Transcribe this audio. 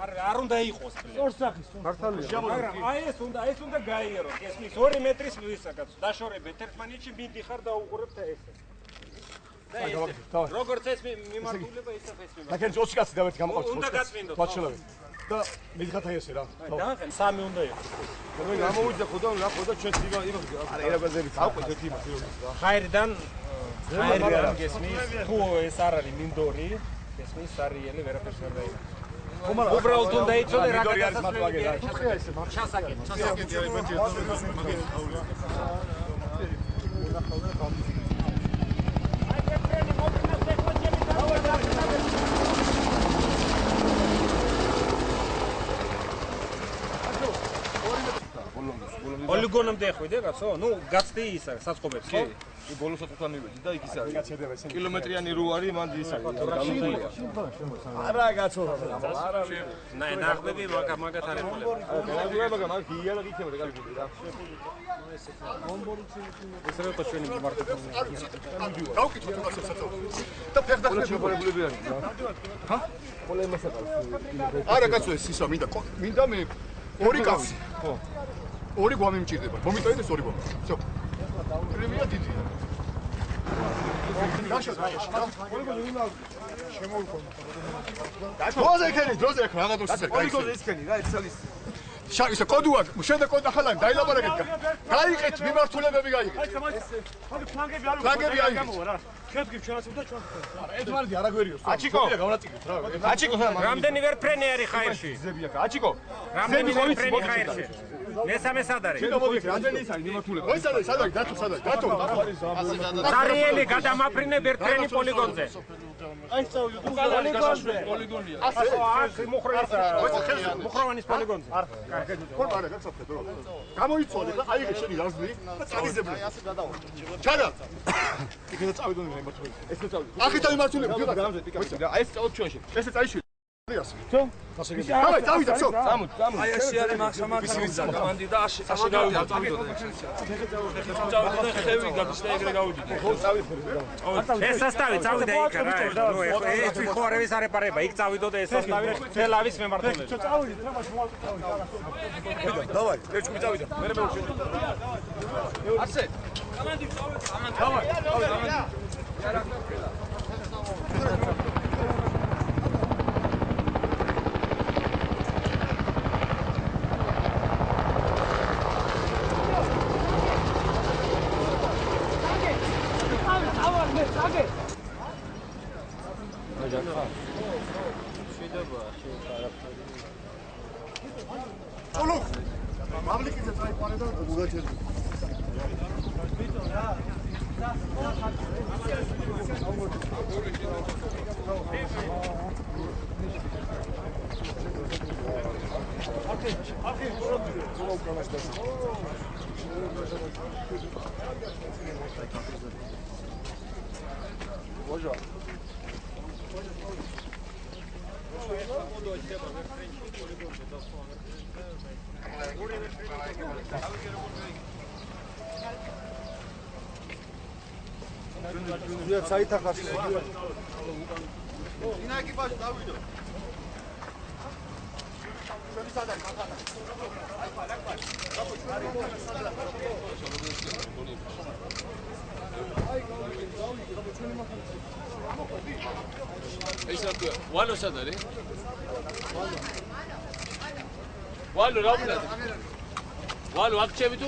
არ უნდა იყოს ბლე. ორსახის. მაგრამ აი ეს უნდა გაიაროთ. ესმის 2 მეტრის ვისაკაც დაშორებით ერთმანეთში მიდიხარ და უყურებთ ესე. როგორც ეს მიმართულება ისე ეს მიმართულება. ლაკენ 20 კაცი დავეთ გამოყავთ. უნდა გაწმინდოთ. ვაჩელავი. და მიდიხართ აი ესე რა. დაახენ 3 უნდა იყოს. მე გამოვიდა ხო და რა ხო და ჩვენც იმას არა ერაგაზები წავყვეთ ერთი იმას რა. ხაირიდან გესმის თუ ეს არ არის მინდორი გესმის სარიელი ვერაფერს ვერ დაიწყო. უბრალოდ უნდა იცოდე რა გადასასვლელია. ჩასაგეთ. პოლიგონამდე ხვიდე კაცო? ნუ გაცდი ისა საწყობებს ხო? კი ბოლოს ატყუთან მივედი და იქ ის არის. კილომეტრიანი რო არის მან ის არის. არა კაცო. არა. ნაღბები მაგათ არის ხოლმე. ნაღბები მაგ გიარა გიქემოდა კალკული რა. ეს რა თქვენი მარტო. გავკითხოთ თუნდაც ესაცო. და ფეხდახრები მოყოლებული არის რა. ჰა? ყველა იმას აკეთებს. არა კაცო ეს ისა მინდა მე ორი კაცი. ხო. ორი გვამი მჭირდება. მომიტოვეთ ეს ორი გვამი. всё. პრემია დიდი. დროზე იქენი, დროზე იქ რაღაცა ისე. პოლიგონზე ისქენი რა, ეცალის. ისე კოდუა, შენდა კოდა ხალანი დაილაპარაკეთ. გაიყეთ მიმართულებები გაიყეთ. ფლანგები არ გამოვა რა. ხეთქი ჩვენაცებ და ჩვენ. არა, ედვარდი არაგვერიო. აჩიკო, გავნაწილეთ რა. აჩიკო, რამდენი ვერფრენი არის ხაირში? აჩიკო. რამდენი ვერფრენი ხაირში? მესამე სად არის? შენ მოგიქ, რამდენი ის არის მიმართულება? ხო, სად არის? დათო, სად არის? დათო. სარიელი გადამაფრინებ ვერფრენი პოლიგონზე. აი წავიდეთ პოლიგონზე. პოლიგონია. ასე აქ მუხროვანის პოლიგონზე. ხო, არა, გაცოფეთ რა. გამოიცვალე და აიღე შენი რაზმი და წაგიზებლე. ასე გადავარდა. ჩადა. იქედა წავიდონ მიმართულება. ესე წავიდე. ახითა მიმართულება, დიოდა გამზე პიკაპი. აი ეს წავიდ ჩვენში. ესე წაიშვი. всё? давай, წავიდა, всё. წამოთ. აი ესე არის მაქსიმალურად კომანდი და ასე გავიდა, წავიდოთ. წავიდა და ხევი გადის და ეგრე გავიდით. ხო, წავიდე. ეს სასტავი წავიდა იქ რა. ნუ ეს ხო არ არის არეპარება, იქ წავიდოთ ეს სასტავი თელავის მემართულებით. всё წავიდით, რა მაშინ давай, ლეჩკი წავიდა. მე მე ასე. კომანდი წავიდეთ, კომანდი. давай, მამლიკიძე წაიყვანე და გუგაჩერდი. Ia წაითახა შეიძლება. ინა ეკიპაჟი დავიდო. შენი სად არის ხანა? აი პარ, აი პარ. ეს რა თქვა? ვალო სად არის? ვალო რა ვქნა? ვალო აქ ჩემი თუ